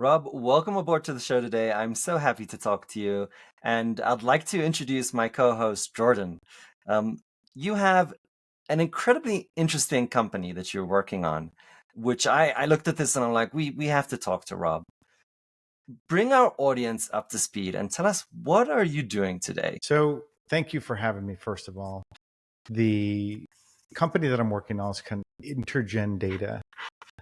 Rob, welcome aboard to the show today. I'm so happy to talk to you. And I'd like to introduce my co host, Jordan. Um, you have an incredibly interesting company that you're working on, which I looked at this and I'm like, we have to talk to Rob. Bring our audience up to speed and tell us, what are you doing today? So thank you for having me, first of all. The company that I'm working on is InterGen Data.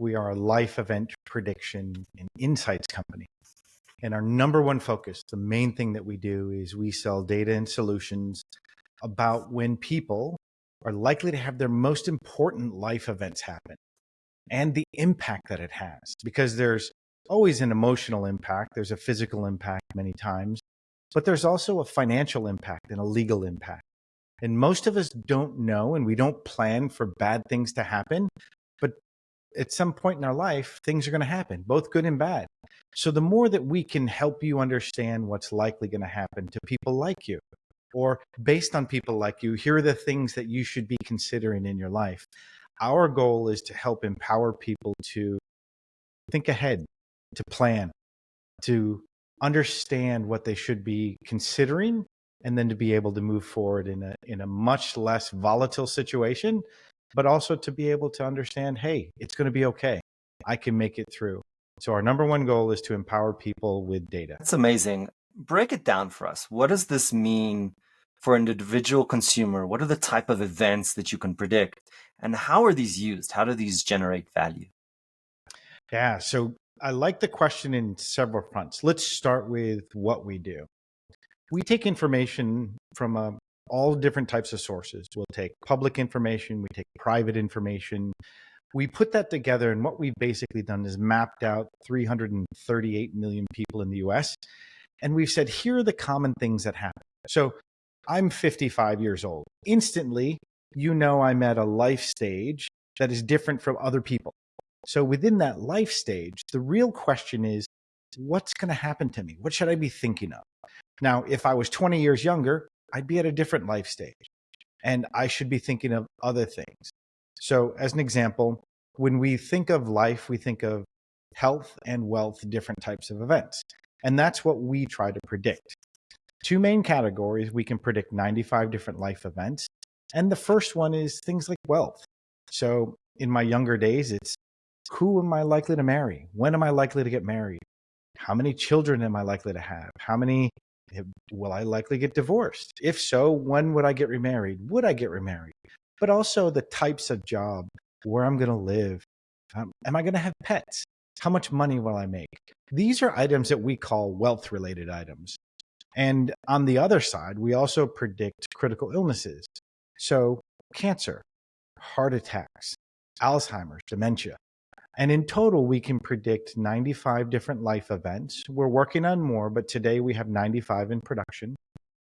We are a life event prediction and insights company. And our number one focus, the main thing that we do is we sell data and solutions about when people are likely to have their most important life events happen and the impact that it has. Because there's always an emotional impact, there's a physical impact many times, but there's also a financial impact and a legal impact. And most of us don't know, and we don't plan for bad things to happen. But at some point in our life, things are going to happen, both good and bad. So the more that we can help you understand what's likely going to happen to people like you, or based on people like you, here are the things that you should be considering in your life. Our goal is to help empower people to think ahead, to plan, to understand what they should be considering, and then to be able to move forward in a much less volatile situation, but also to be able to understand, hey, it's going to be okay. I can make it through. So our number one goal is to empower people with data. That's amazing. Break it down for us. What does this mean for an individual consumer? What are the type of events that you can predict? And how are these used? How do these generate value? Yeah, so I like the question in several fronts. Let's start with what we do. We take information from all different types of sources. We'll take public information, we take private information. We put that together, and what we've basically done is mapped out 338 million people in the US. And we've said, here are the common things that happen. So I'm 55 years old. Instantly, I'm at a life stage that is different from other people. So within that life stage, the real question is, what's going to happen to me? What should I be thinking of? Now, if I was 20 years younger, I'd be at a different life stage and I should be thinking of other things. So, as an example, when we think of life, we think of health and wealth, different types of events. And that's what we try to predict. Two main categories, we can predict 95 different life events. And the first one is things like wealth. So, in my younger days, it's who am I likely to marry? When am I likely to get married? How many children am I likely to have? How many will I likely get divorced? If so, when would I get remarried? Would I get remarried? But also the types of job, where I'm going to live. Am I going to have pets? How much money will I make? These are items that we call wealth related items. And on the other side, we also predict critical illnesses. So cancer, heart attacks, Alzheimer's, dementia. And in total, we can predict 95 different life events. We're working on more, but today we have 95 in production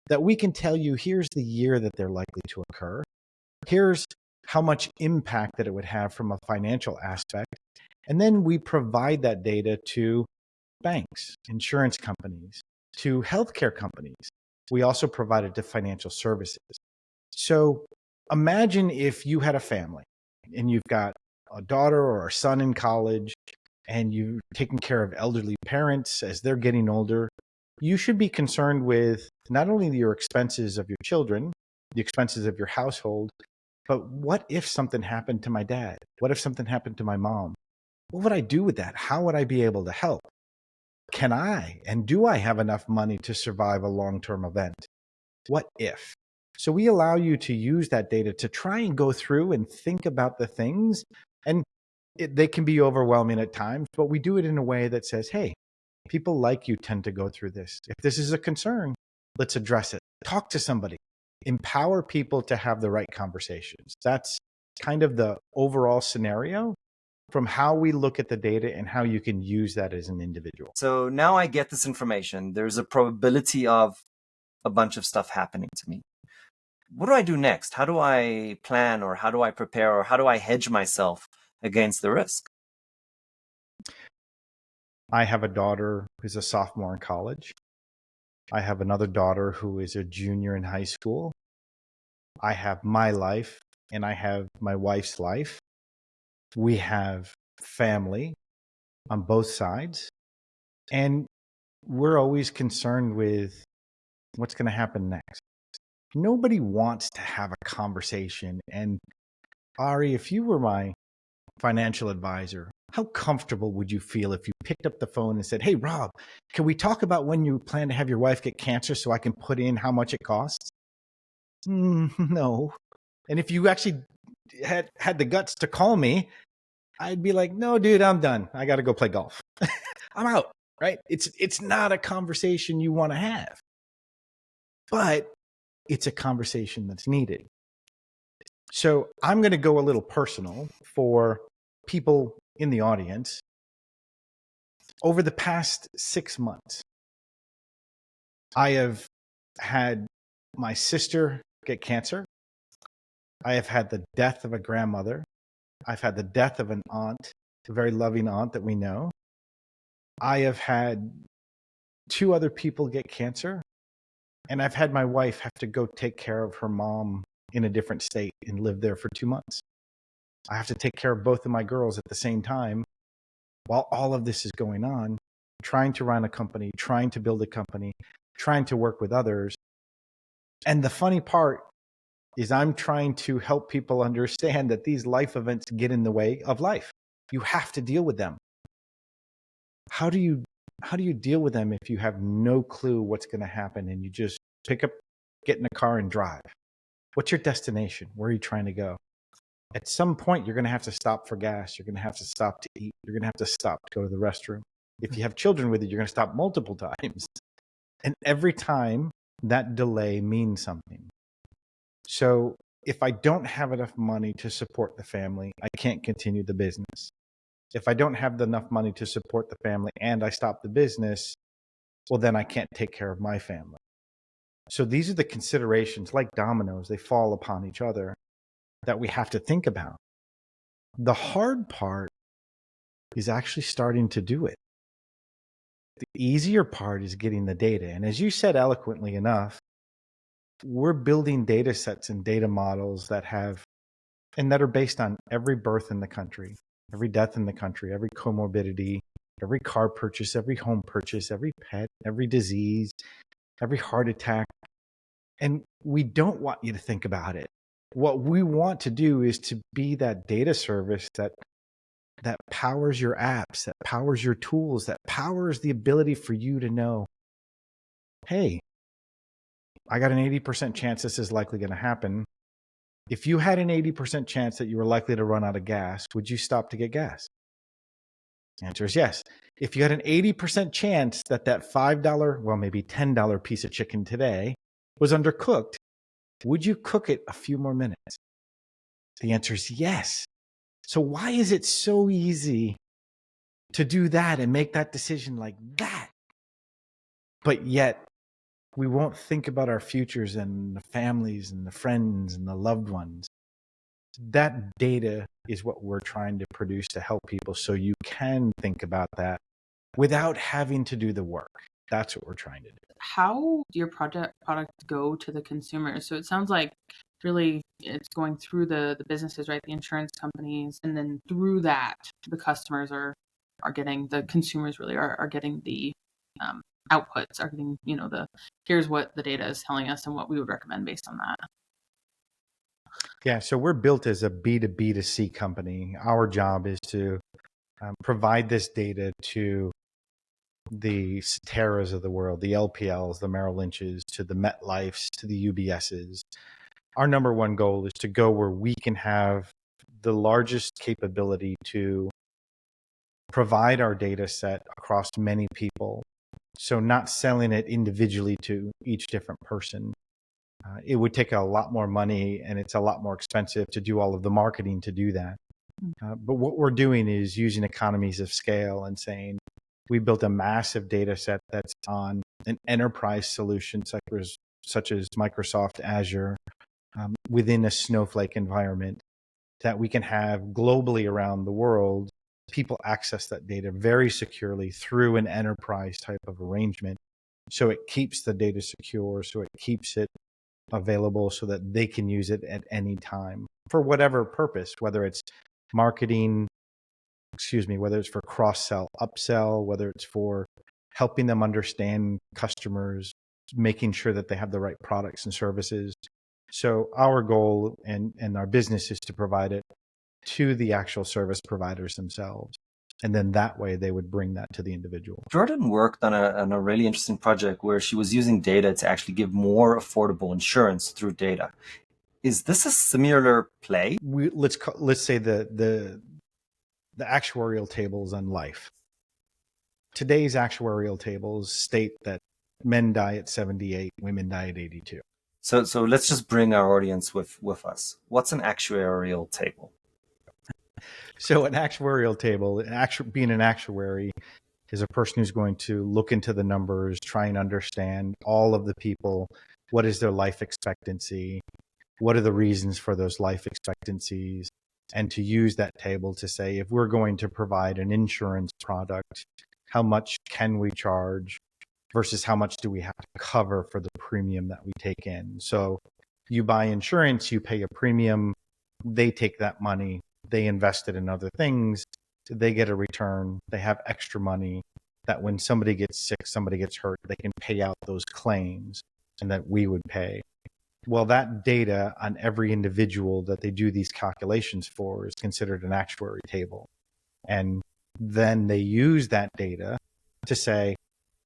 that we can tell you, here's the year that they're likely to occur. Here's how much impact that it would have from a financial aspect. And then we provide that data to banks, insurance companies, to healthcare companies. We also provide it to financial services. So imagine if you had a family and you've got a daughter or a son in college and you're taking care of elderly parents as they're getting older. You should be concerned with not only your expenses of your children, the expenses of your household, but what if something happened to my dad? What if something happened to my mom? What would I do with that? How would I be able to help? Can I and do I have enough money to survive a long-term event? What if? So we allow you to use that data to try and go through and think about the things. And they can be overwhelming at times, but we do it in a way that says, hey, people like you tend to go through this. If this is a concern, let's address it. Talk to somebody. Empower people to have the right conversations. That's kind of the overall scenario from how we look at the data and how you can use that as an individual. So now I get this information. There's a probability of a bunch of stuff happening to me. What do I do next? How do I plan, or how do I prepare, or how do I hedge myself against the risk? I have a daughter who's a sophomore in college. I have another daughter who is a junior in high school. I have my life and I have my wife's life. We have family on both sides. And we're always concerned with what's going to happen next. Nobody wants to have a conversation. And Ari, if you were my financial advisor, how comfortable would you feel if you picked up the phone and said, "Hey, Rob, can we talk about when you plan to have your wife get cancer so I can put in how much it costs?" No. And if you actually had the guts to call me, I'd be like, "No, dude, I'm done. I got to go play golf. I'm out." Right? It's not a conversation you want to have, but it's a conversation that's needed. So I'm going to go a little personal for people in the audience. Over the past 6 months, I have had my sister get cancer. I have had the death of a grandmother. I've had the death of an aunt, a very loving aunt that we know. I have had 2 other people get cancer. And I've had my wife have to go take care of her mom in a different state and live there for 2 months. I have to take care of both of my girls at the same time while all of this is going on, trying to run a company, trying to build a company, trying to work with others. And the funny part is I'm trying to help people understand that these life events get in the way of life. You have to deal with them. How do you deal with them if you have no clue what's going to happen and you just pick up, get in a car and drive? What's your destination? Where are you trying to go? At some point, you're going to have to stop for gas. You're going to have to stop to eat. You're going to have to stop to go to the restroom. If you have children with you, you're going to stop multiple times. And every time, that delay means something. So if I don't have enough money to support the family, I can't continue the business. If I don't have enough money to support the family and I stop the business, well, then I can't take care of my family. So these are the considerations, like dominoes, they fall upon each other, that we have to think about. The hard part is actually starting to do it. The easier part is getting the data. And as you said eloquently enough, we're building data sets and data models that are based on every birth in the country, every death in the country, every comorbidity, every car purchase, every home purchase, every pet, every disease, every heart attack. And we don't want you to think about it. What we want to do is to be that data service that powers your apps, that powers your tools, that powers the ability for you to know, hey, I got an 80% chance this is likely going to happen. If you had an 80% chance that you were likely to run out of gas, would you stop to get gas? The answer is yes. If you had an 80% chance that $5, well, maybe $10 piece of chicken today was undercooked, would you cook it a few more minutes? The answer is yes. So why is it so easy to do that and make that decision like that? But yet we won't think about our futures and the families and the friends and the loved ones. That data is what we're trying to produce to help people so you can think about that without having to do the work. That's what we're trying to do. How do your product go to the consumers? So it sounds like really it's going through the businesses, right? The insurance companies, and then through that, the customers are getting, the consumers really are getting the outputs, are getting, here's what the data is telling us and what we would recommend based on that. Yeah, so we're built as a B2B2C company. Our job is to provide this data to the Cetera's of the world, the LPLs, the Merrill Lynch's, to the MetLife's, to the UBS's. Our number one goal is to go where we can have the largest capability to provide our data set across many people. So not selling it individually to each different person. It would take a lot more money and it's a lot more expensive to do all of the marketing to do that. But what we're doing is using economies of scale and saying, we built a massive data set that's on an enterprise solution such as Microsoft Azure within a Snowflake environment that we can have globally around the world. People access that data very securely through an enterprise type of arrangement. So it keeps the data secure, so it keeps it available so that they can use it at any time for whatever purpose, whether it's marketing, whether it's for cross-sell, upsell, whether it's for helping them understand customers, making sure that they have the right products and services. So our goal and our business is to provide it to the actual service providers themselves. And then that way they would bring that to the individual. Jordan worked on a really interesting project where she was using data to actually give more affordable insurance through data. Is this a similar play? Let's say the actuarial tables on life. Today's actuarial tables state that men die at 78, women die at 82. So let's just bring our audience with us. What's an actuarial table? So an actuarial table, being an actuary, is a person who's going to look into the numbers, try and understand all of the people. What is their life expectancy? What are the reasons for those life expectancies? And to use that table to say, if we're going to provide an insurance product, how much can we charge versus how much do we have to cover for the premium that we take in? So you buy insurance, you pay a premium, they take that money, they invest it in other things, they get a return, they have extra money that when somebody gets sick, somebody gets hurt, they can pay out those claims and that we would pay. Well, that data on every individual that they do these calculations for is considered an actuary table. And then they use that data to say,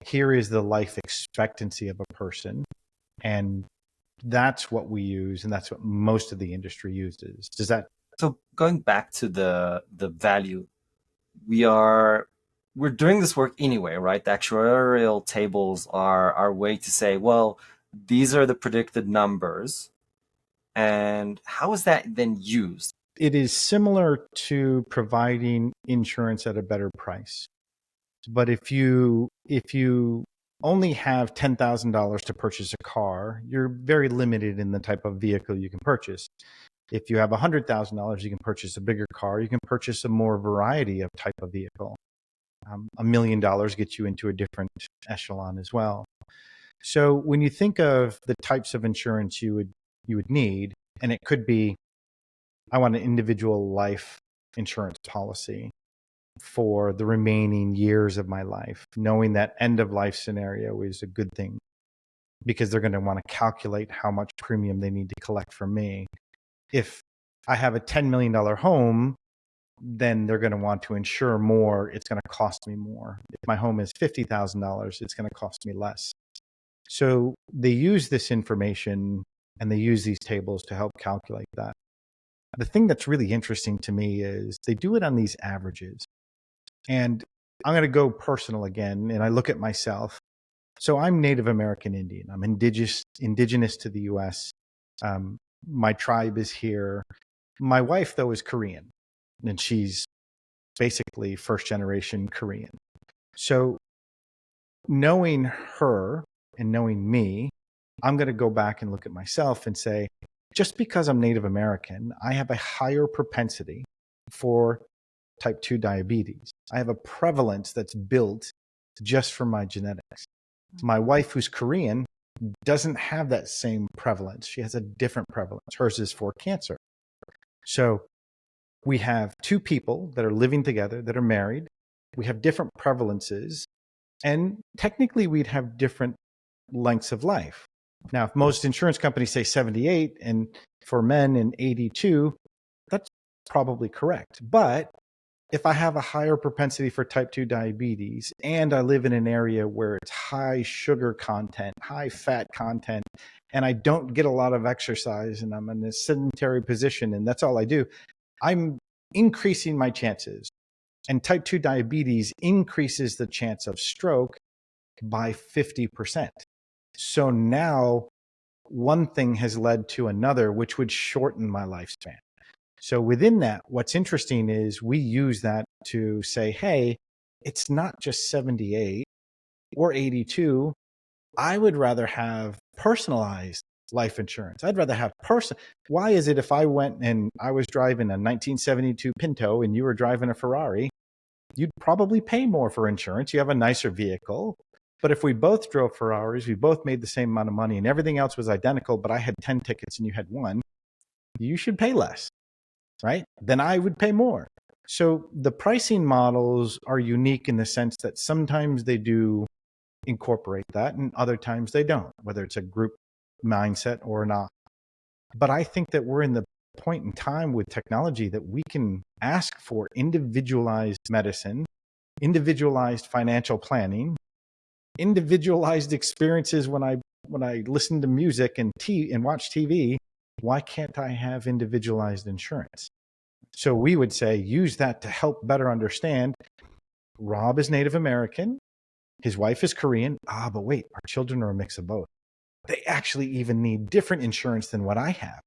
here is the life expectancy of a person. And that's what we use. And that's what most of the industry uses. Does that? So going back to the value, we're doing this work anyway, right? The actuarial tables are our way to say, well, these are the predicted numbers. And how is that then used? It is similar to providing insurance at a better price. But if you only have $10,000 to purchase a car, you're very limited in the type of vehicle you can purchase. If you have $100,000, you can purchase a bigger car. You can purchase a more variety of type of vehicle. $1 million gets you into a different echelon as well. So when you think of the types of insurance you would need, and it could be, I want an individual life insurance policy for the remaining years of my life, knowing that end of life scenario is a good thing because they're going to want to calculate how much premium they need to collect from me. If I have a $10 million home, then they're going to want to insure more. It's going to cost me more. If my home is $50,000, it's going to cost me less. So they use this information and they use these tables to help calculate that. The thing that's really interesting to me is they do it on these averages. And I'm going to go personal again, and I look at myself. So I'm Native American Indian. I'm indigenous to the U.S. My tribe is here. My wife, though, is Korean, and she's basically first generation Korean. So knowing her and knowing me, I'm going to go back and look at myself and say, just because I'm Native American, I have a higher propensity for type 2 diabetes. I have a prevalence that's built just from my genetics. My wife, who's Korean, doesn't have that same prevalence. She has a different prevalence. Hers is for cancer. So we have two people that are living together, that are married. We have different prevalences. And technically, we'd have different lengths of life. Now, if most insurance companies say 78 and for men and 82, that's probably correct. But if I have a higher propensity for type 2 diabetes and I live in an area where it's high sugar content, high fat content, and I don't get a lot of exercise and I'm in a sedentary position and that's all I do, I'm increasing my chances. And type 2 diabetes increases the chance of stroke by 50%. So now one thing has led to another, which would shorten my lifespan. So within that, what's interesting is we use that to say, hey, it's not just 78 or 82. I would rather have personalized life insurance. I'd rather have Why is it if I went and I was driving a 1972 Pinto and you were driving a Ferrari, you'd probably pay more for insurance. You have a nicer vehicle. But if we both drove Ferraris, we both made the same amount of money and everything else was identical, but I had 10 tickets and you had one, you should pay less, right? Then I would pay more. So the pricing models are unique in the sense that sometimes they do incorporate that, and other times they don't, whether it's a group mindset or not. But I think that we're in the point in time with technology that we can ask for individualized medicine, individualized financial planning, individualized experiences when I listen to music and watch TV. Why can't I have individualized insurance? So we would say use that to help better understand. Rob is Native American. His wife is Korean. But wait, our children are a mix of both. They actually even need different insurance than what I have.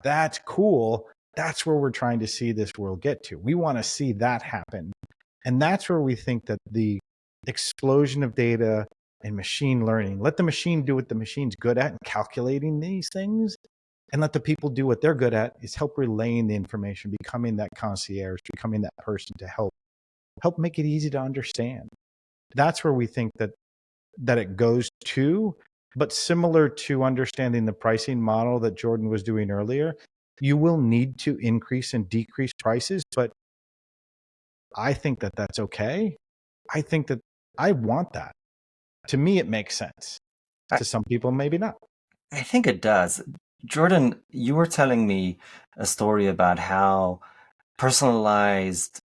That's cool. That's where we're trying to see this world get to. We want to see that happen. And that's where we think that the explosion of data and machine learning, let the machine do what the machine's good at, calculating these things, and let the people do what they're good at, is help relaying the information, becoming that concierge, becoming that person to help make it easy to understand. That's where we think that it goes to. But similar to understanding the pricing model that Jordan was doing earlier, you will need to increase and decrease prices. But I think that that's okay. I think that I want that. To me, it makes sense. I, To some people, maybe not. I think it does. Jordan, you were telling me a story about how personalized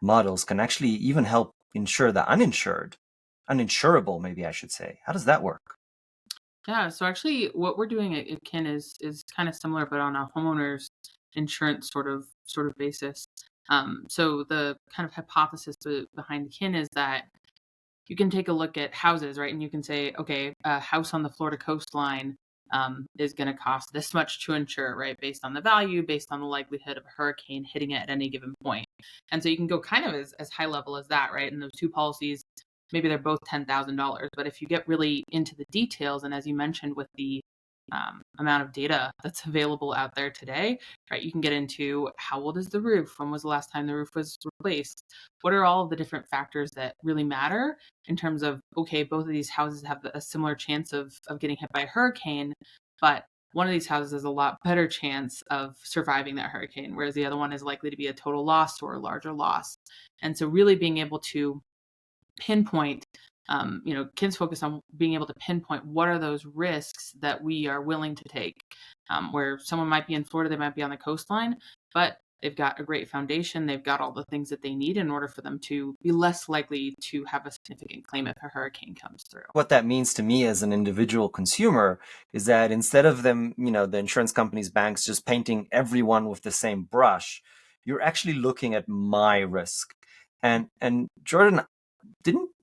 models can actually even help insure the uninsurable, maybe I should say. How does that work? Yeah, so actually what we're doing at Kin is kind of similar, but on a homeowner's insurance sort of basis. So the kind of hypothesis behind Kin is that you can take a look at houses, right? And you can say, okay, a house on the Florida coastline is going to cost this much to insure, right? Based on the value, based on the likelihood of a hurricane hitting it at any given point. And so you can go kind of as high level as that, right? And those two policies, maybe they're both $10,000. But if you get really into the details, and as you mentioned with the amount of data that's available out there today, right? You can get into how old is the roof? When was the last time the roof was replaced? What are all of the different factors that really matter in terms of, okay, both of these houses have a similar chance of getting hit by a hurricane, but one of these houses has a lot better chance of surviving that hurricane, whereas the other one is likely to be a total loss or a larger loss. And so really being able to pinpoint, Kin's focused on being able to pinpoint what are those risks that we are willing to take, where someone might be in Florida, they might be on the coastline, but they've got a great foundation. They've got all the things that they need in order for them to be less likely to have a significant claim if a hurricane comes through. What that means to me as an individual consumer is that instead of them, the insurance companies, banks just painting everyone with the same brush, you're actually looking at my risk. And Jordan,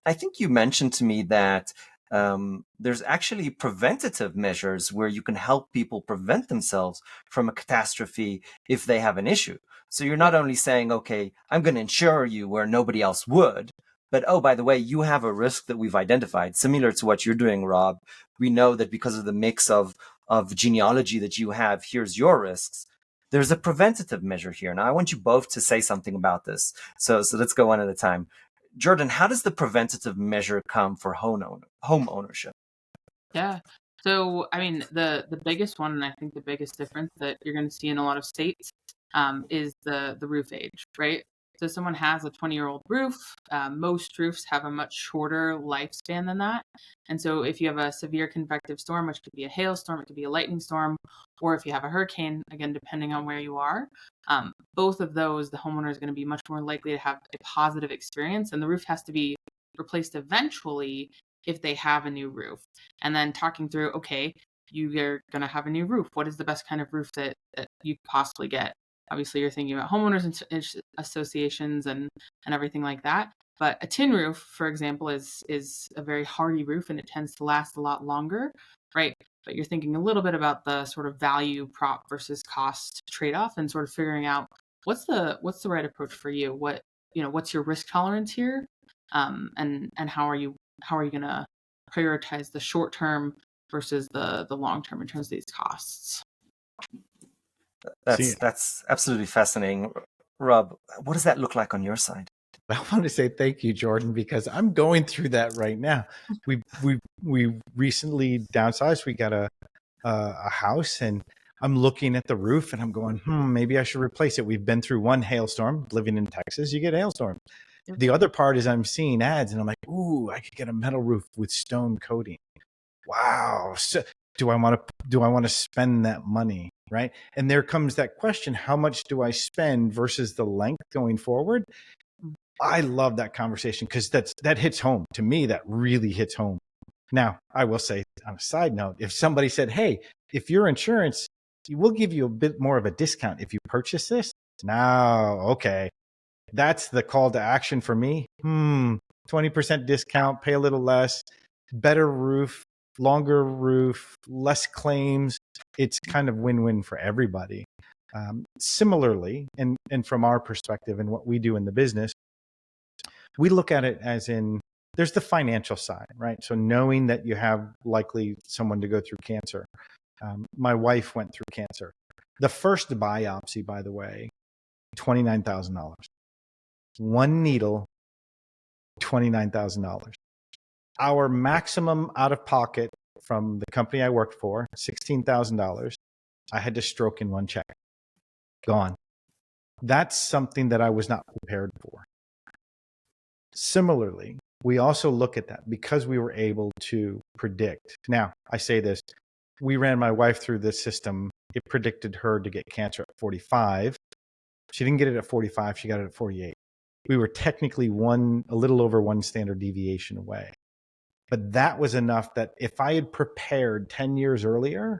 I think you mentioned to me that there's actually preventative measures where you can help people prevent themselves from a catastrophe if they have an issue. So you're not only saying, okay, I'm going to insure you where nobody else would, but oh, by the way, you have a risk that we've identified, similar to what you're doing, Rob. We know that because of the mix of genealogy that you have, here's your risks. There's a preventative measure here. Now, I want you both to say something about this. So let's go one at a time. Jordan, how does the preventative measure come for home ownership? Yeah. So, I mean, the biggest one, and I think the biggest difference that you're going to see in a lot of states, is the roof age, right? So, someone has a 20-year-old roof. Most roofs have a much shorter lifespan than that. And so, if you have a severe convective storm, which could be a hailstorm, it could be a lightning storm, or if you have a hurricane, again, depending on where you are, both of those, the homeowner is going to be much more likely to have a positive experience, and the roof has to be replaced eventually if they have a new roof. And then talking through, okay, you're going to have a new roof. What is the best kind of roof that you could possibly get? Obviously, you're thinking about homeowners associations and everything like that. But a tin roof, for example, is a very hardy roof, and it tends to last a lot longer, right? But you're thinking a little bit about the sort of value prop versus cost trade-off, and sort of figuring out what's the right approach for you. What's your risk tolerance here, and how are you going to prioritize the short term versus the long term in terms of these costs? That's absolutely fascinating. Rob, what does that look like on your side? I want to say thank you, Jordan, because I'm going through that right now. We recently downsized. We got a house, and I'm looking at the roof, and I'm going, maybe I should replace it. We've been through one hailstorm. Living in Texas, you get hailstorms. Yep. The other part is I'm seeing ads and I'm like, ooh, I could get a metal roof with stone coating. Wow. So do I want to spend that money? Right. And there comes that question, how much do I spend versus the length going forward? I love that conversation because that hits home. To me, that really hits home. Now, I will say on a side note, if somebody said, hey, if your insurance, we'll give you a bit more of a discount if you purchase this. Now, okay. That's the call to action for me. 20% discount, pay a little less, better roof, longer roof, less claims. It's kind of win-win for everybody. Similarly, and from our perspective and what we do in the business, we look at it as in there's the financial side, right? So knowing that you have likely someone to go through cancer. My wife went through cancer. The first biopsy, by the way, $29,000. One needle, $29,000. Our maximum out of pocket from the company I worked for, $16,000. I had to stroke in one check. Gone. That's something that I was not prepared for. Similarly, we also look at that because we were able to predict. Now, I say this, we ran my wife through this system. It predicted her to get cancer at 45. She didn't get it at 45. She got it at 48. We were technically a little over one standard deviation away. But that was enough that if I had prepared 10 years earlier,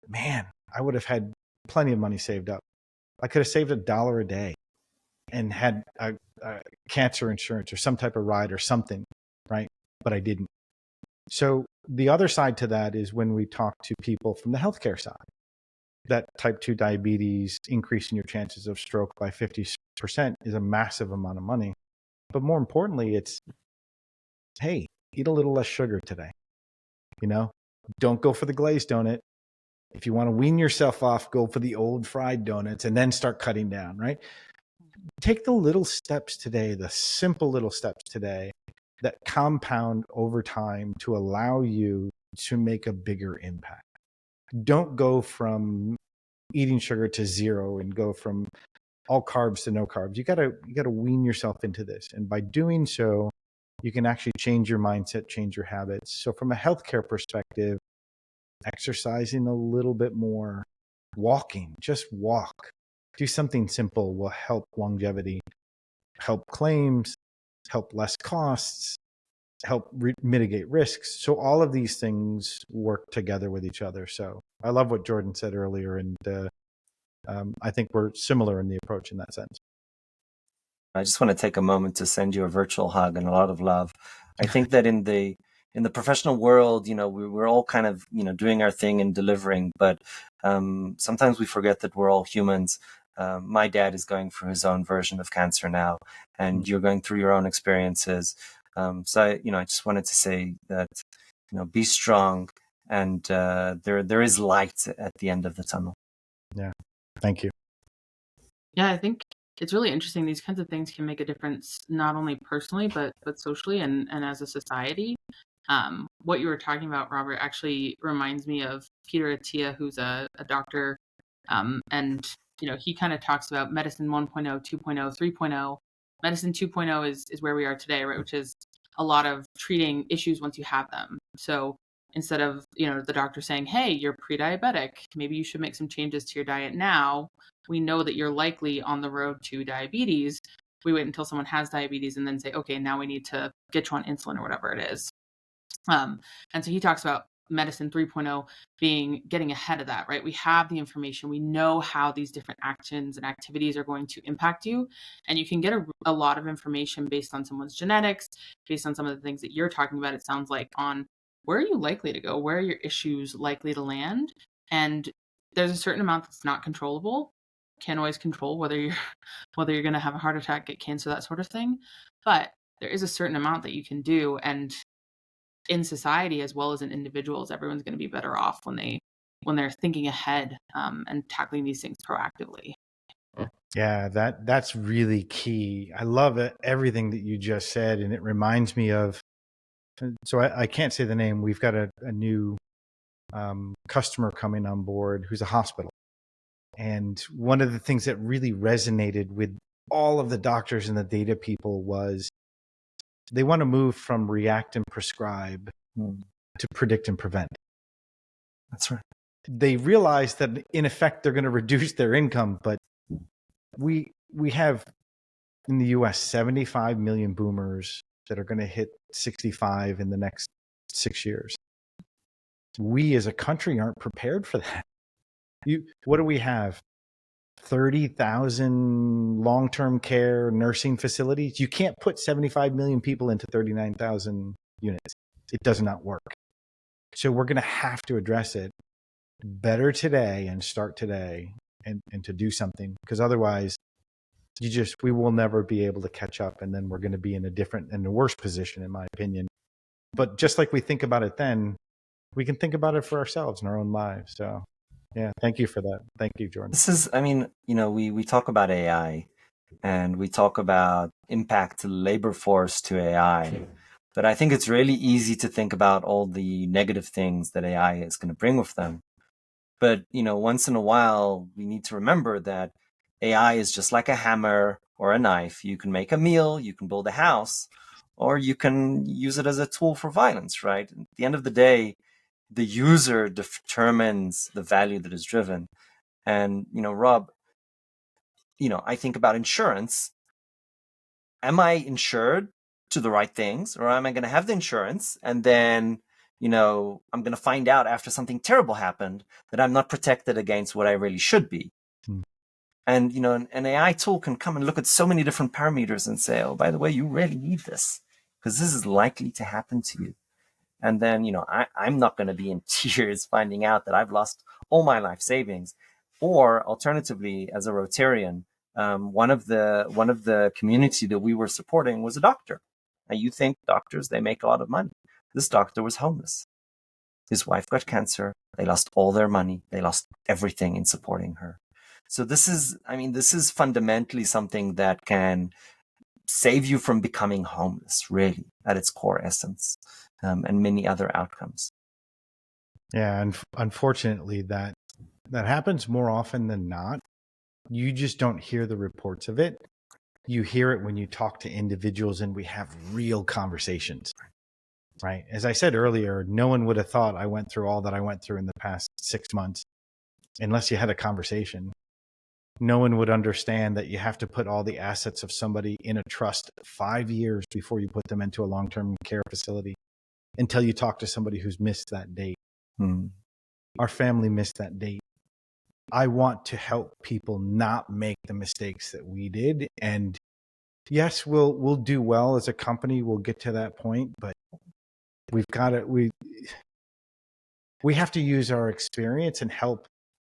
man, I would have had plenty of money saved up. I could have saved $1 a day and had a cancer insurance or some type of ride or something, right? But I didn't. So the other side to that is when we talk to people from the healthcare side, that type 2 diabetes, increasing your chances of stroke by 50% is a massive amount of money. But more importantly, it's, hey, eat a little less sugar today. Don't go for the glazed donut. If you want to wean yourself off, go for the old fried donuts and then start cutting down, right? Take the little steps today, the simple little steps today that compound over time to allow you to make a bigger impact. Don't go from eating sugar to zero and go from all carbs to no carbs. You gotta wean yourself into this. And by doing so, you can actually change your mindset, change your habits. So from a healthcare perspective, exercising a little bit more, walking, just walk. Do something simple will help longevity, help claims, help less costs, help mitigate risks. So all of these things work together with each other. So I love what Jordan said earlier, and I think we're similar in the approach in that sense. I just want to take a moment to send you a virtual hug and a lot of love. I think that in the professional world, we're all kind of, doing our thing and delivering, but sometimes we forget that we're all humans. My dad is going through his own version of cancer now, and you're going through your own experiences. So I just wanted to say that, be strong, and there is light at the end of the tunnel. Yeah. Thank you. Yeah, I think it's really interesting. These kinds of things can make a difference, not only personally, but socially and as a society. What you were talking about, Robert, actually reminds me of Peter Attia, who's a doctor. And, he kind of talks about medicine 1.0, 2.0, 3.0. Medicine 2.0 is where we are today, right? Which is a lot of treating issues once you have them. So instead of, the doctor saying, hey, you're pre-diabetic, maybe you should make some changes to your diet now. We know that you're likely on the road to diabetes. We wait until someone has diabetes and then say, okay, now we need to get you on insulin or whatever it is. And so he talks about medicine 3.0 being getting ahead of that, right? We have the information. We know how these different actions and activities are going to impact you. And you can get a lot of information based on someone's genetics, based on some of the things that you're talking about. It sounds like on where are you likely to go? Where are your issues likely to land? And there's a certain amount that's not controllable. Can't always control whether you're going to have a heart attack, get cancer, that sort of thing. But there is a certain amount that you can do. And in society, as well as in individuals, everyone's going to be better off when they're thinking ahead and tackling these things proactively. Yeah, that's really key. I love it, everything that you just said. And it reminds me of, so I can't say the name. We've got a new customer coming on board who's a hospital. And one of the things that really resonated with all of the doctors and the data people was they want to move from react and prescribe to predict and prevent. That's right. They realize that in effect they're going to reduce their income, but we have in the US 75 million boomers that are going to hit 65 in the next 6 years. We as a country aren't prepared for that. What do we have? 30,000 long-term care nursing facilities. You can't put 75 million people into 39,000 units. It does not work. So we're going to have to address it better today and start today and to do something, because otherwise we will never be able to catch up, and then we're going to be in a different and a worse position, in my opinion. But just like we think about it then, we can think about it for ourselves in our own lives. So yeah, thank you for that. Thank you, Jordan. This is, I mean, we talk about AI and we talk about impact to the labor force to AI, but I think it's really easy to think about all the negative things that AI is going to bring with them. But, once in a while, we need to remember that AI is just like a hammer or a knife. You can make a meal, you can build a house, or you can use it as a tool for violence, right? At the end of the day, the user determines the value that is driven. And, Rob, I think about insurance. Am I insured to the right things, or am I going to have the insurance and then, I'm going to find out after something terrible happened that I'm not protected against what I really should be? And, an AI tool can come and look at so many different parameters and say, oh, by the way, you really need this because this is likely to happen to you. And then, I'm not going to be in tears finding out that I've lost all my life savings. Or alternatively, as a Rotarian, one of the community that we were supporting was a doctor. Now, you think doctors, they make a lot of money. This doctor was homeless. His wife got cancer. They lost all their money. They lost everything in supporting her. So this is fundamentally something that can save you from becoming homeless, really, at its core essence, and many other outcomes. Yeah, and unfortunately, that happens more often than not. You just don't hear the reports of it. You hear it when you talk to individuals and we have real conversations, right? As I said earlier, no one would have thought I went through all that I went through in the past 6 months unless you had a conversation. No one would understand that you have to put all the assets of somebody in a trust 5 years before you put them into a long-term care facility until you talk to somebody who's missed that date. Our family missed that date. I want to help people not make the mistakes that we did. And yes, we'll do well as a company. We'll get to that point, but we have to use our experience and help.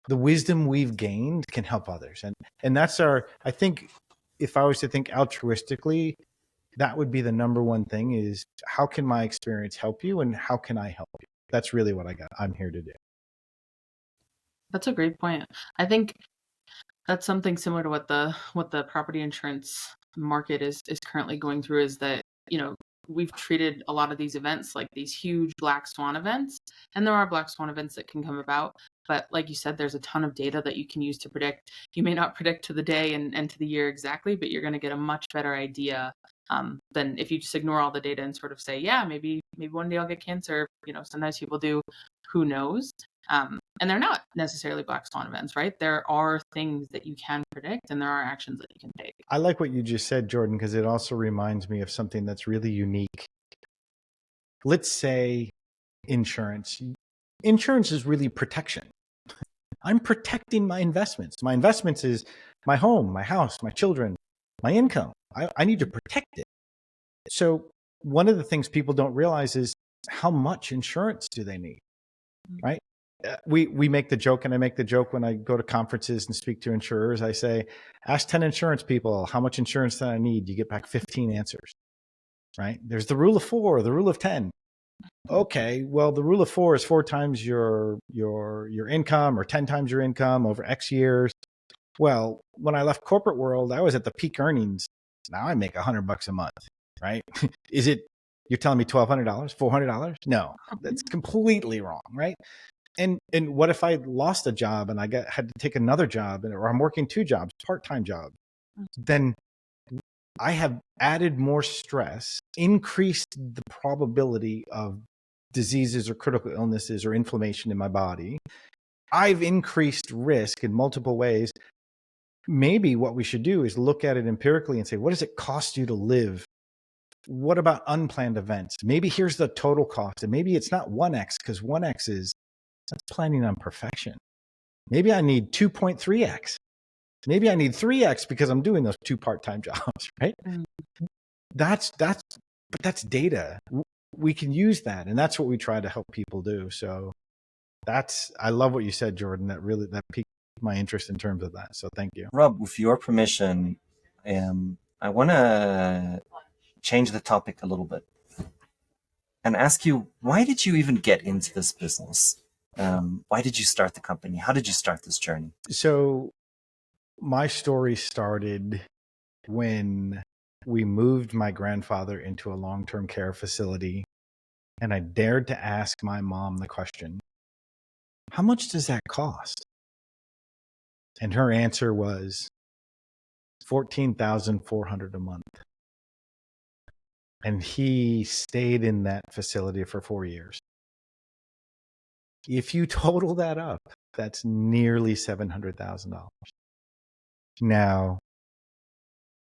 The wisdom we've gained can help others. And that's I think if I was to think altruistically, that would be the number one thing is how can my experience help you and how can I help you? That's really what I'm here to do. That's a great point. I think that's something similar to what the property insurance market is currently going through, is that, we've treated a lot of these events like these huge black swan events, and there are black swan events that can come about. But like you said, there's a ton of data that you can use to predict. You may not predict to the day and to the year exactly, but you're going to get a much better idea than if you just ignore all the data and sort of say, yeah, maybe one day I'll get cancer. Sometimes people do. Who knows? And they're not necessarily black swan events, right? There are things that you can predict and there are actions that you can take. I like what you just said, Jordan, because it also reminds me of something that's really unique. Let's say insurance. Insurance is really protection. I'm protecting my investments. My investments is my home, my house, my children, my income. I need to protect it. So one of the things people don't realize is how much insurance do they need, right? We make the joke, and I make the joke when I go to conferences and speak to insurers. I say, ask 10 insurance people, how much insurance do I need? You get back 15 answers, right? There's the rule of 4, the rule of 10. Okay, well, the rule of 4 is 4 times your income or 10 times your income over X years. Well, when I left corporate world, I was at the peak earnings. Now I make $100 a month, right? Is it, you're telling me $1,200, $400? No, that's completely wrong, right? And what if I lost a job and I had to take another job, or I'm working 2 jobs, part-time job? then I have added more stress, increased the probability of diseases or critical illnesses or inflammation in my body. I've increased risk in multiple ways. Maybe what we should do is look at it empirically and say, what does it cost you to live? What about unplanned events? Maybe here's the total cost. And maybe it's not 1x, because 1x that's planning on perfection. Maybe I need 2.3x. Maybe I need 3x because I'm doing those 2 part-time jobs, right? But that's data. We can use that. And that's what we try to help people do. So I love what you said, Jordan. That piqued my interest in terms of that. So thank you. Rob, with your permission, I want to change the topic a little bit and ask you, why did you even get into this business? Why did you start the company? How did you start this journey? So my story started when we moved my grandfather into a long-term care facility, and I dared to ask my mom the question, how much does that cost? And her answer was $14,400 a month. And he stayed in that facility for 4 years. If you total that up, that's nearly $700,000. Now,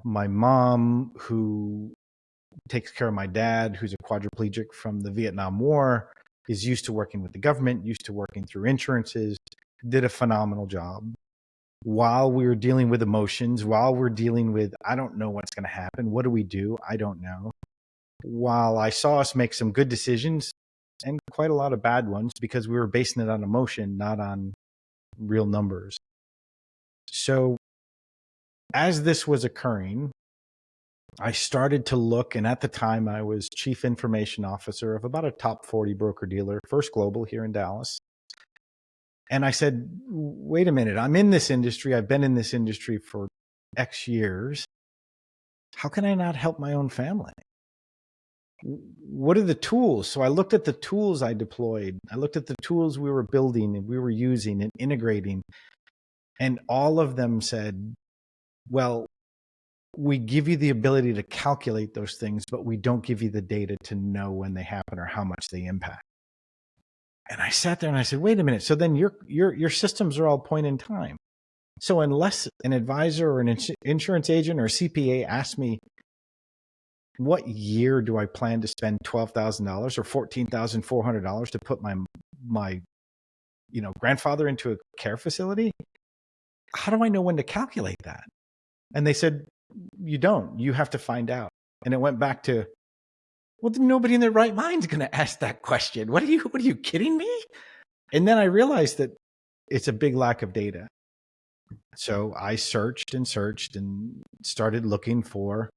my mom, who takes care of my dad, who's a quadriplegic from the Vietnam War, is used to working with the government, used to working through insurances, did a phenomenal job. While we were dealing with emotions, while we're dealing with, I don't know what's going to happen. What do we do? I don't know. While I saw us make some good decisions and quite a lot of bad ones because we were basing it on emotion, not on real numbers. So as this was occurring, I started to look, and at the time I was chief information officer of about a top 40 broker dealer, First Global here in Dallas. And I said, wait a minute, I'm in this industry. I've been in this industry for X years. How can I not help my own family? What are the tools? So I looked at the tools I deployed. I looked at the tools we were building and we were using and integrating. And all of them said, well, we give you the ability to calculate those things, but we don't give you the data to know when they happen or how much they impact. And I sat there and I said, wait a minute. So then your systems are all point in time. So unless an advisor or an insurance agent or a CPA asks me, what year do I plan to spend $12,000 or $14,400 to put my grandfather into a care facility? How do I know when to calculate that? And they said, you don't. You have to find out. And it went back to, well, nobody in their right mind is going to ask that question. What are you kidding me? And then I realized that it's a big lack of data. So I searched and started looking for,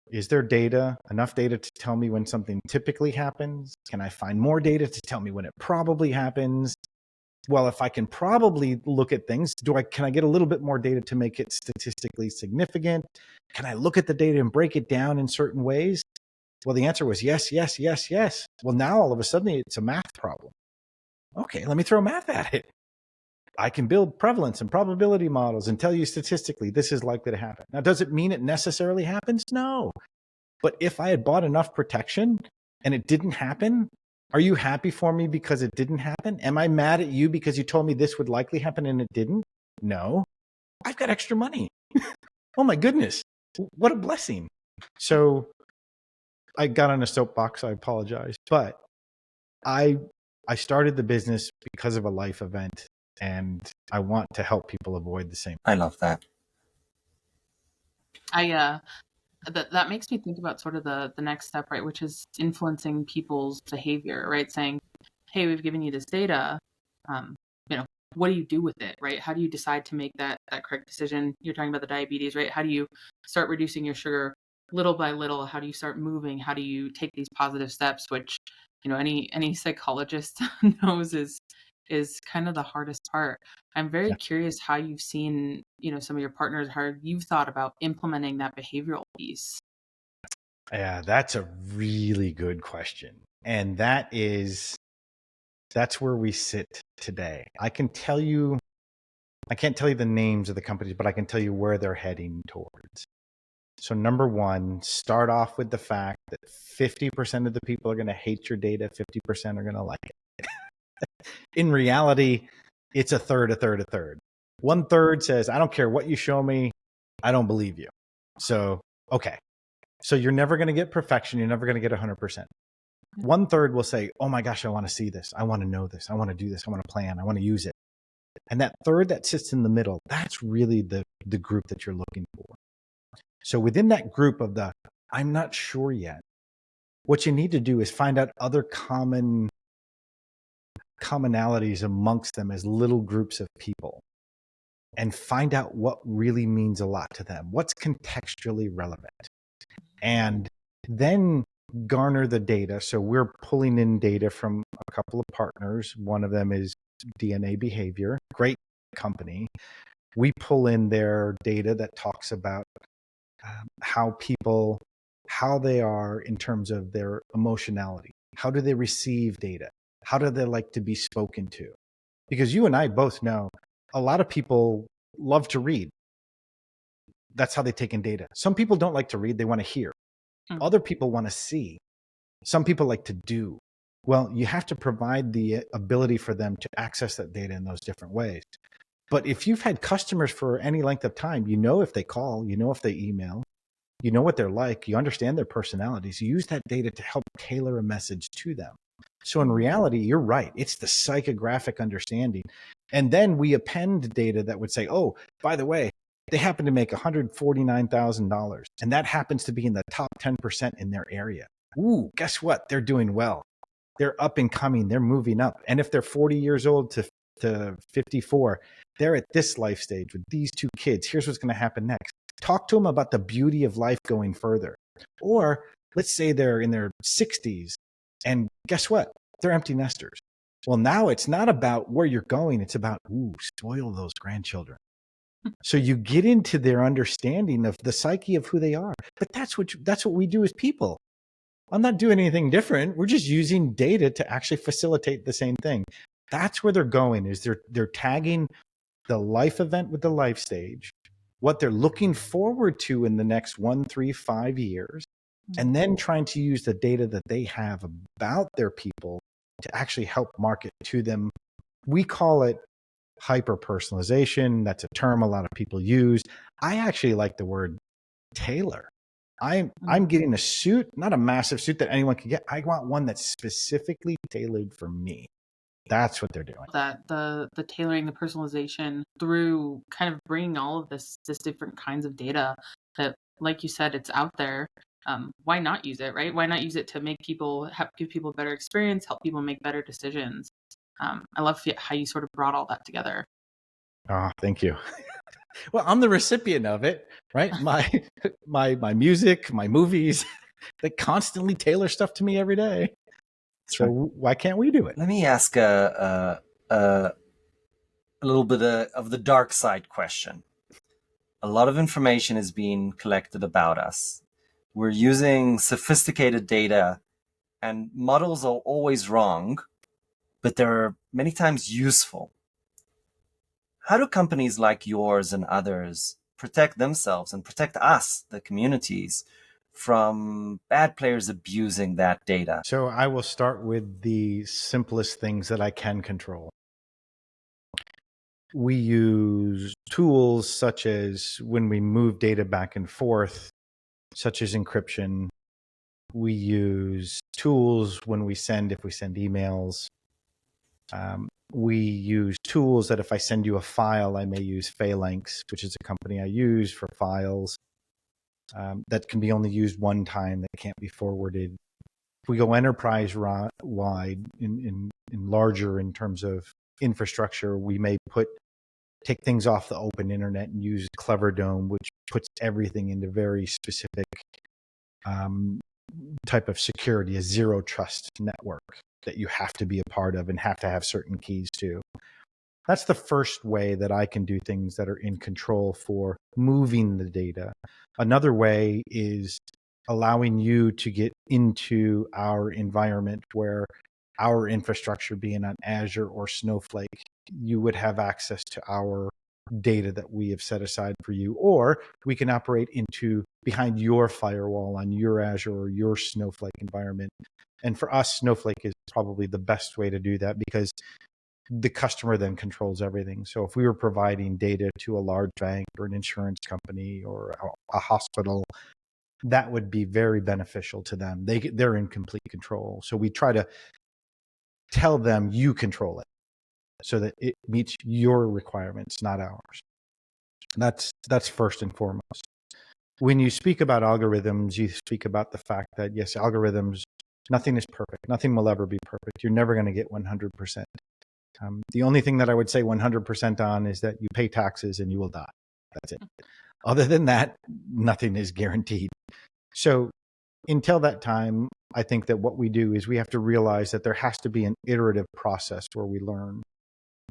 is there data, enough data to tell me when something typically happens? Can I find more data to tell me when it probably happens? Well, if I can probably look at things, can I get a little bit more data to make it statistically significant? Can I look at the data and break it down in certain ways? Well, the answer was yes, yes, yes, yes. Well, now all of a sudden it's a math problem. Okay, let me throw math at it. I can build prevalence and probability models and tell you statistically this is likely to happen. Now, does it mean it necessarily happens? No. But if I had bought enough protection and it didn't happen, are you happy for me because it didn't happen? Am I mad at you because you told me this would likely happen and it didn't? No. I've got extra money. Oh my goodness. What a blessing. So I got on a soapbox. I apologize. But I started the business because of a life event, and I want to help people avoid the same. I love that. That makes me think about sort of the next step, right, which is influencing people's behavior, right? Saying, hey, we've given you this data, what do you do with it, right? How do you decide to make that correct decision? You're talking about the diabetes, right? How do you start reducing your sugar little by little? How do you start moving? How do you take these positive steps, which, any psychologist knows is kind of the hardest part. I'm very curious how you've seen, some of your partners, how you've thought about implementing that behavioral piece. Yeah, that's a really good question. And that's where we sit today. I can tell you I can't tell you the names of the companies, but I can tell you where they're heading towards. So number one, start off with the fact that 50% of the people are going to hate your data, 50% are going to like it. In reality, it's a third, a third, a third. 1/3 says, I don't care what you show me, I don't believe you. So, okay. So you're never going to get perfection. You're never going to get 100%. 1/3 will say, oh my gosh, I want to see this. I want to know this. I want to do this. I want to plan. I want to use it. And that third that sits in the middle, that's really the group that you're looking for. So within that group of the, I'm not sure yet, what you need to do is find out other commonalities amongst them as little groups of people and find out what really means a lot to them, what's contextually relevant. And then garner the data. So we're pulling in data from a couple of partners. One of them is DNA Behavior, great company. We pull in their data that talks about how they are in terms of their emotionality. How do they receive data? How do they like to be spoken to? Because you and I both know a lot of people love to read. That's how they take in data. Some people don't like to read, they want to hear. Other people want to see. Some people like to do. Well, you have to provide the ability for them to access that data in those different ways. But if you've had customers for any length of time, you know if they call, you know if they email, you know what they're like, you understand their personalities, you use that data to help tailor a message to them. So in reality, you're right. It's the psychographic understanding. And then we append data that would say, oh, by the way, they happen to make $149,000. And that happens to be in the top 10% in their area. Ooh, guess what? They're doing well. They're up and coming. They're moving up. And if they're 40 years old to 54, they're at this life stage with these two kids. Here's what's going to happen next. Talk to them about the beauty of life going further. Or let's say they're in their 60s and guess what? They're empty nesters. Well, now it's not about where you're going. It's about, spoil those grandchildren. So you get into their understanding of the psyche of who they are. But that's what we do as people. I'm not doing anything different. We're just using data to actually facilitate the same thing. That's where they're going, is they're tagging the life event with the life stage, what they're looking forward to in the next 1, 3, 5 years, and then trying to use the data that they have about their people to actually help market to them. We call it hyper personalization. That's a term a lot of people use. I actually like the word tailor. I'm getting a suit, not a massive suit that anyone can get. I want one that's specifically tailored for me. That's what they're doing. That the tailoring, the personalization through kind of bringing all of this different kinds of data that, like you said, it's out there. Why not use it, right? Why not use it to give people a better experience, help people make better decisions? I love how you sort of brought all that together. Oh, thank you. Well, I'm the recipient of it, right? My music, my movies, they constantly tailor stuff to me every day. So why can't we do it? Let me ask a little bit of the dark side question. A lot of information is being collected about us. We're using sophisticated data, and models are always wrong, but they're many times useful. How do companies like yours and others protect themselves and protect us, the communities, from bad players abusing that data? So I will start with the simplest things that I can control. We use tools such as when we move data back and forth, such as encryption. We use tools when if we send emails. We use tools that if I send you a file, I may use Phalanx, which is a company I use for files that can be only used one time, that can't be forwarded. If we go enterprise-wide in larger in terms of infrastructure, we may take things off the open internet and use Clever Dome, which puts everything into very specific type of security, a zero trust network that you have to be a part of and have to have certain keys to. That's the first way that I can do things that are in control for moving the data. Another way is allowing you to get into our environment where our infrastructure being on Azure or Snowflake, you would have access to our data that we have set aside for you, or we can operate into behind your firewall on your Azure or your Snowflake environment. And for us, Snowflake is probably the best way to do that because the customer then controls everything. So if we were providing data to a large bank or an insurance company or a hospital, that would be very beneficial to them. They're in complete control. So we try to tell them you control it so that it meets your requirements, not ours. That's first and foremost. When you speak about algorithms, you speak about the fact that, yes, algorithms, nothing is perfect. Nothing will ever be perfect. You're never going to get 100%. The only thing that I would say 100% on is that you pay taxes and you will die. That's it. Other than that, nothing is guaranteed. So until that time, I think that what we do is we have to realize that there has to be an iterative process where we learn,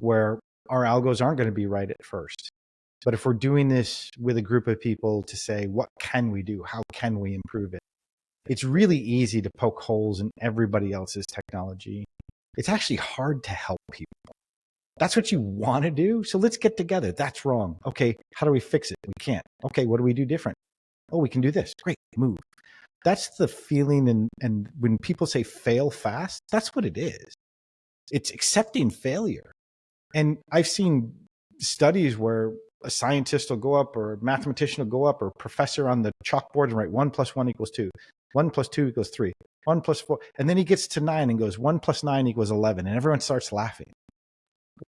where our algos aren't going to be right at first. But if we're doing this with a group of people to say, what can we do? How can we improve it? It's really easy to poke holes in everybody else's technology. It's actually hard to help people. That's what you want to do. So let's get together. That's wrong. Okay. How do we fix it? We can't. Okay. What do we do different? Oh, we can do this. Great. Move. That's the feeling. And when people say fail fast, that's what it is. It's accepting failure. And I've seen studies where a scientist will go up or a mathematician will go up or a professor on the chalkboard and write 1 + 1 = 2. 1 + 2 = 3. 1 + 4. And then he gets to 9 and goes 1 + 9 = 11. And everyone starts laughing.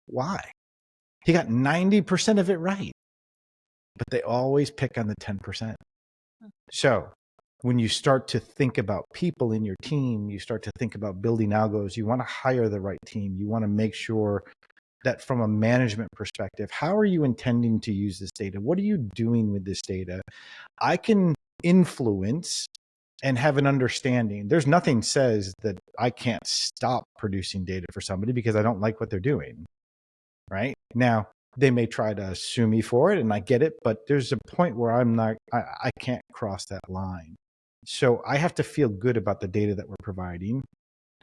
Why? He got 90% of it right. But they always pick on the 10%. So when you start to think about people in your team, you start to think about building algos, you want to hire the right team. You want to make sure that from a management perspective, how are you intending to use this data? What are you doing with this data? I can influence and have an understanding. There's nothing says that I can't stop producing data for somebody because I don't like what they're doing, right? Now, they may try to sue me for it and I get it, but there's a point where I can't cross that line. So I have to feel good about the data that we're providing,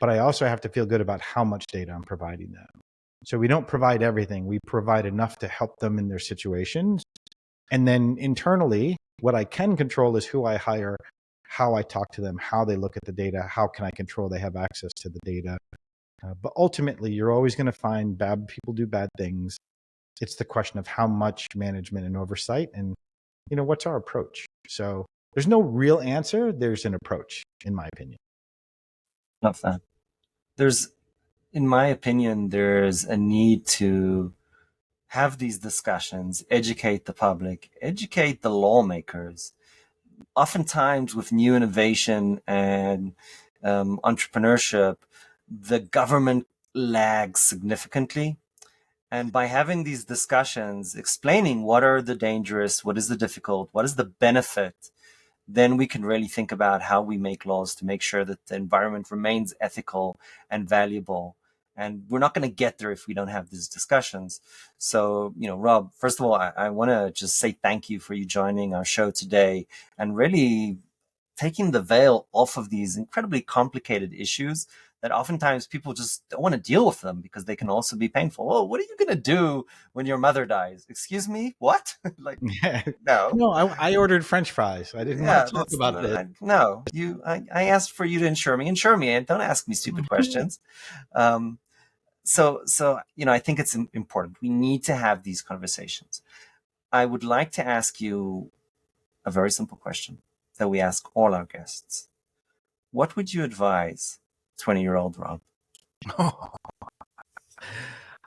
but I also have to feel good about how much data I'm providing them. So we don't provide everything. We provide enough to help them in their situations. And then internally, what I can control is who I hire, how I talk to them, how they look at the data, how can I control they have access to the data. But ultimately, you're always going to find bad people do bad things. It's the question of how much management and oversight and, what's our approach? So there's no real answer. There's an approach, in my opinion. Love that. In my opinion, there's a need to have these discussions, educate the public, educate the lawmakers. Oftentimes with new innovation and entrepreneurship, the government lags significantly. And by having these discussions, explaining what are the dangerous, what is the difficult, what is the benefit, then we can really think about how we make laws to make sure that the environment remains ethical and valuable. And we're not going to get there if we don't have these discussions. So, Rob, first of all, I want to just say thank you for you joining our show today and really taking the veil off of these incredibly complicated issues that oftentimes people just don't want to deal with them because they can also be painful. Oh, what are you going to do when your mother dies? Excuse me? What? Like, no. No, I ordered French fries. I didn't want to talk about this. No, I asked for you to insure me, and don't ask me stupid questions. So, I think it's important. We need to have these conversations. I would like to ask you a very simple question that we ask all our guests. What would you advise 20-year-old Rob?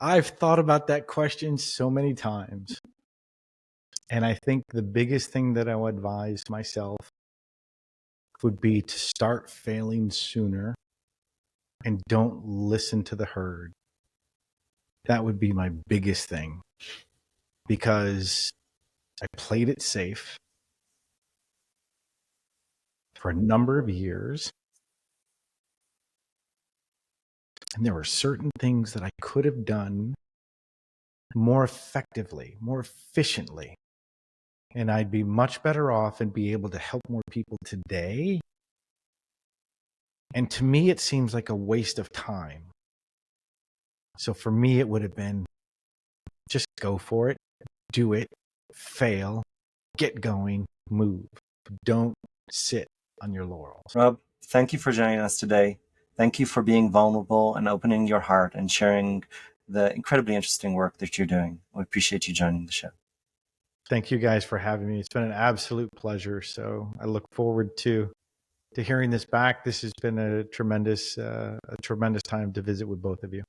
I've thought about that question so many times. And I think the biggest thing that I would advise myself would be to start failing sooner and don't listen to the herd. That would be my biggest thing because I played it safe for a number of years. And there were certain things that I could have done more effectively, more efficiently. And I'd be much better off and be able to help more people today. And to me, it seems like a waste of time. So for me, it would have been just go for it. do it, fail, get going, move. Don't sit on your laurels. Rob, thank you for joining us today. Thank you for being vulnerable and opening your heart and sharing the incredibly interesting work that you're doing. We appreciate you joining the show. Thank you guys for having me. It's been an absolute pleasure. So I look forward to hearing this back. This has been a tremendous time to visit with both of you.